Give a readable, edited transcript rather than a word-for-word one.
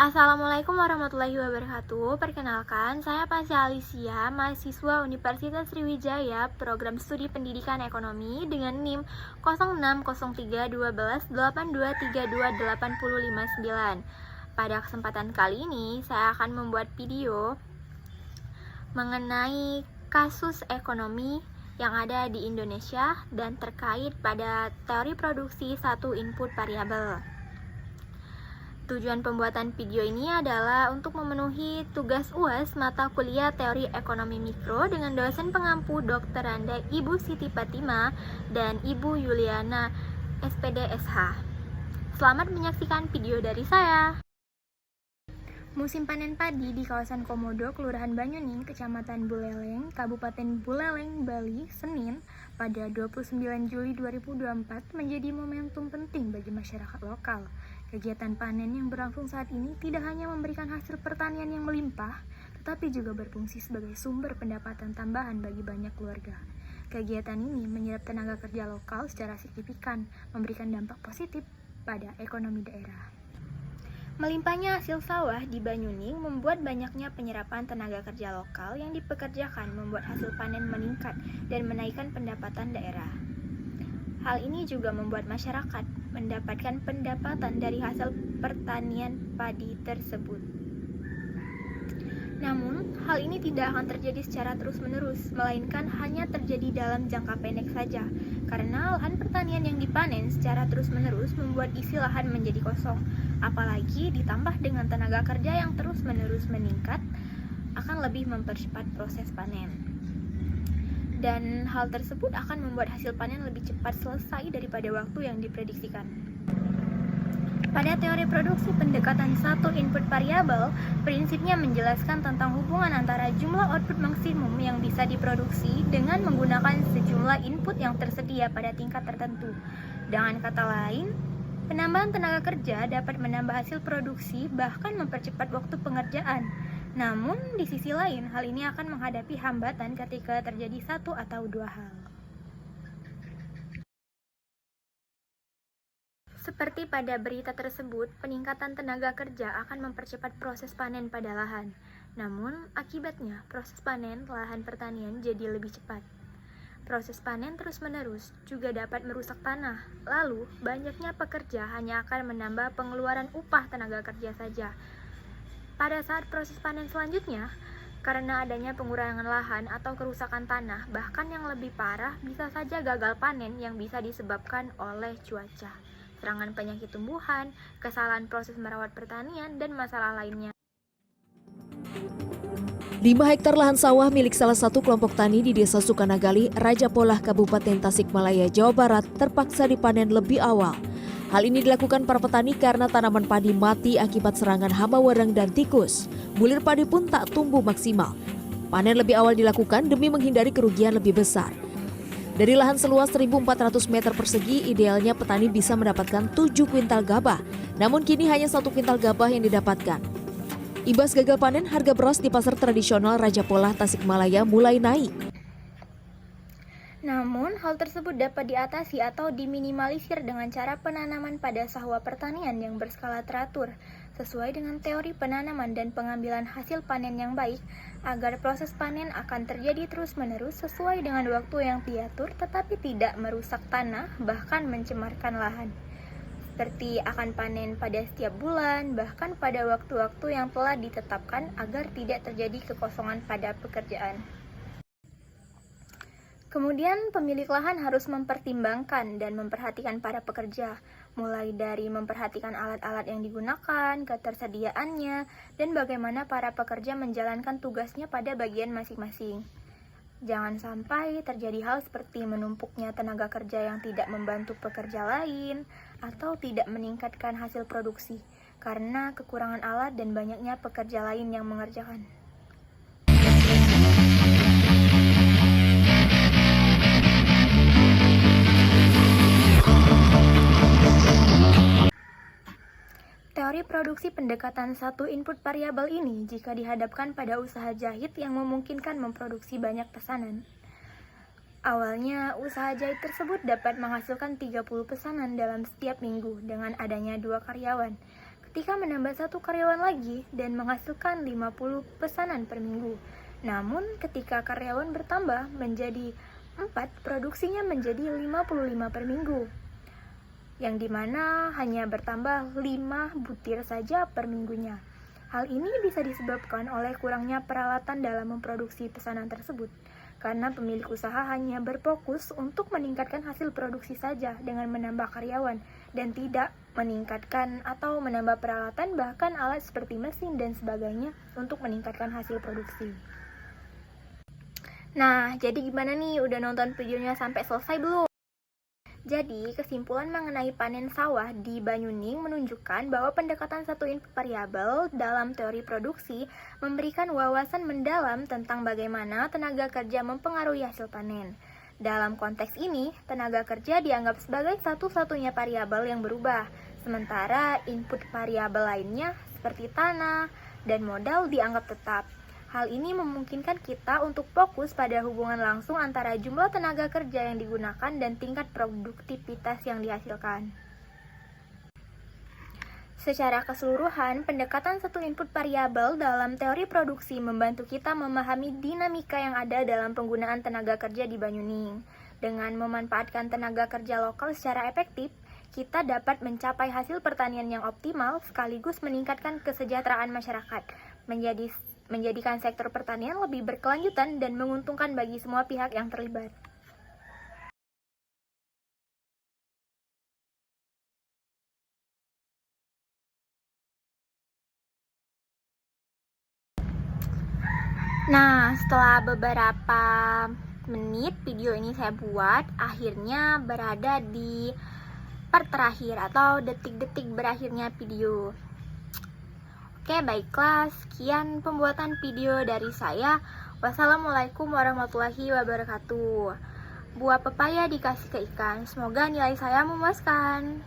Assalamualaikum warahmatullahi wabarakatuh. Perkenalkan, saya Pasha Alicia, mahasiswa Universitas Sriwijaya, Program Studi Pendidikan Ekonomi dengan NIM 06031282328059. Pada kesempatan kali ini, saya akan membuat video mengenai kasus ekonomi yang ada di Indonesia dan terkait pada teori produksi satu input variabel. Tujuan pembuatan video ini adalah untuk memenuhi tugas UAS mata kuliah Teori Ekonomi Mikro dengan dosen pengampu Dr. Randa Ibu Siti Fatima dan Ibu Yuliana SPD SH. Selamat menyaksikan video dari saya. Musim panen padi di kawasan Komodo, Kelurahan Banyuning, Kecamatan Buleleng, Kabupaten Buleleng, Bali, Senin, pada 29 Juli 2024 menjadi momentum penting bagi masyarakat lokal. Kegiatan panen yang berlangsung saat ini tidak hanya memberikan hasil pertanian yang melimpah, tetapi juga berfungsi sebagai sumber pendapatan tambahan bagi banyak keluarga. Kegiatan ini menyerap tenaga kerja lokal secara signifikan, memberikan dampak positif pada ekonomi daerah. Melimpahnya hasil sawah di Banyuning membuat banyaknya penyerapan tenaga kerja lokal yang dipekerjakan membuat hasil panen meningkat dan menaikkan pendapatan daerah. Hal ini juga membuat masyarakat mendapatkan pendapatan dari hasil pertanian padi tersebut. Namun, hal ini tidak akan terjadi secara terus-menerus, melainkan hanya terjadi dalam jangka pendek saja, karena lahan pertanian yang dipanen secara terus-menerus membuat isi lahan menjadi kosong, apalagi ditambah dengan tenaga kerja yang terus-menerus meningkat, akan lebih mempercepat proses panen. Dan hal tersebut akan membuat hasil panen lebih cepat selesai daripada waktu yang diprediksikan. Pada teori produksi pendekatan satu input variabel, prinsipnya menjelaskan tentang hubungan antara jumlah output maksimum yang bisa diproduksi dengan menggunakan sejumlah input yang tersedia pada tingkat tertentu. Dengan kata lain, penambahan tenaga kerja dapat menambah hasil produksi bahkan mempercepat waktu pengerjaan. Namun, di sisi lain, hal ini akan menghadapi hambatan ketika terjadi satu atau dua hal. Seperti pada berita tersebut, peningkatan tenaga kerja akan mempercepat proses panen pada lahan. Namun, akibatnya proses panen lahan pertanian jadi lebih cepat. Proses panen terus-menerus juga dapat merusak tanah. Lalu, banyaknya pekerja hanya akan menambah pengeluaran upah tenaga kerja saja. Pada saat proses panen selanjutnya, karena adanya pengurangan lahan atau kerusakan tanah, bahkan yang lebih parah bisa saja gagal panen yang bisa disebabkan oleh cuaca, serangan penyakit tumbuhan, kesalahan proses merawat pertanian, dan masalah lainnya. 5 hektar lahan sawah milik salah satu kelompok tani di Desa Sukanagali, Raja Polah, Kabupaten Tasikmalaya, Jawa Barat terpaksa dipanen lebih awal. Hal ini dilakukan para petani karena tanaman padi mati akibat serangan hama wereng dan tikus. Bulir padi pun tak tumbuh maksimal. Panen lebih awal dilakukan demi menghindari kerugian lebih besar. Dari lahan seluas 1.400 meter persegi, idealnya petani bisa mendapatkan 7 kuintal gabah. Namun kini hanya 1 kuintal gabah yang didapatkan. Imbas gagal panen, harga beras di pasar tradisional Raja Polah, Tasikmalaya mulai naik. Namun, hal tersebut dapat diatasi atau diminimalisir dengan cara penanaman pada sawah pertanian yang berskala teratur, sesuai dengan teori penanaman dan pengambilan hasil panen yang baik, agar proses panen akan terjadi terus-menerus sesuai dengan waktu yang diatur tetapi tidak merusak tanah, bahkan mencemarkan lahan. Seperti akan panen pada setiap bulan, bahkan pada waktu-waktu yang telah ditetapkan agar tidak terjadi kekosongan pada pekerjaan. Kemudian pemilik lahan harus mempertimbangkan dan memperhatikan para pekerja, mulai dari memperhatikan alat-alat yang digunakan, ketersediaannya, dan bagaimana para pekerja menjalankan tugasnya pada bagian masing-masing. Jangan sampai terjadi hal seperti menumpuknya tenaga kerja yang tidak membantu pekerja lain, atau tidak meningkatkan hasil produksi, karena kekurangan alat dan banyaknya pekerja lain yang mengerjakan. Teori produksi pendekatan satu input variabel ini jika dihadapkan pada usaha jahit yang memungkinkan memproduksi banyak pesanan. Awalnya, usaha jahit tersebut dapat menghasilkan 30 pesanan dalam setiap minggu dengan adanya 2 karyawan. ketika menambah satu karyawan lagi dan menghasilkan 50 pesanan per minggu. Namun ketika karyawan bertambah menjadi 4, produksinya menjadi 55 per minggu, yang dimana hanya bertambah 5 butir saja per minggunya. Hal ini bisa disebabkan oleh kurangnya peralatan dalam memproduksi pesanan tersebut, karena pemilik usaha hanya berfokus untuk meningkatkan hasil produksi saja dengan menambah karyawan, dan tidak meningkatkan atau menambah peralatan bahkan alat seperti mesin dan sebagainya untuk meningkatkan hasil produksi. Nah, jadi gimana nih? Udah nonton videonya sampai selesai belum? Jadi, kesimpulan mengenai panen sawah di Banyuning menunjukkan bahwa pendekatan satu input variabel dalam teori produksi memberikan wawasan mendalam tentang bagaimana tenaga kerja mempengaruhi hasil panen. Dalam konteks ini, tenaga kerja dianggap sebagai satu-satunya variabel yang berubah, sementara input variabel lainnya seperti tanah dan modal dianggap tetap. Hal ini memungkinkan kita untuk fokus pada hubungan langsung antara jumlah tenaga kerja yang digunakan dan tingkat produktivitas yang dihasilkan. Secara keseluruhan, pendekatan satu input variabel dalam teori produksi membantu kita memahami dinamika yang ada dalam penggunaan tenaga kerja di Banyuning. Dengan memanfaatkan tenaga kerja lokal secara efektif, kita dapat mencapai hasil pertanian yang optimal sekaligus meningkatkan kesejahteraan masyarakat, menjadikan sektor pertanian lebih berkelanjutan dan menguntungkan bagi semua pihak yang terlibat. Nah, setelah beberapa menit video ini saya buat, akhirnya berada di part terakhir atau detik-detik berakhirnya video. Oke, baiklah, sekian pembuatan video dari saya. Wassalamualaikum warahmatullahi wabarakatuh. Buah pepaya dikasih ke ikan, semoga nilai saya memuaskan.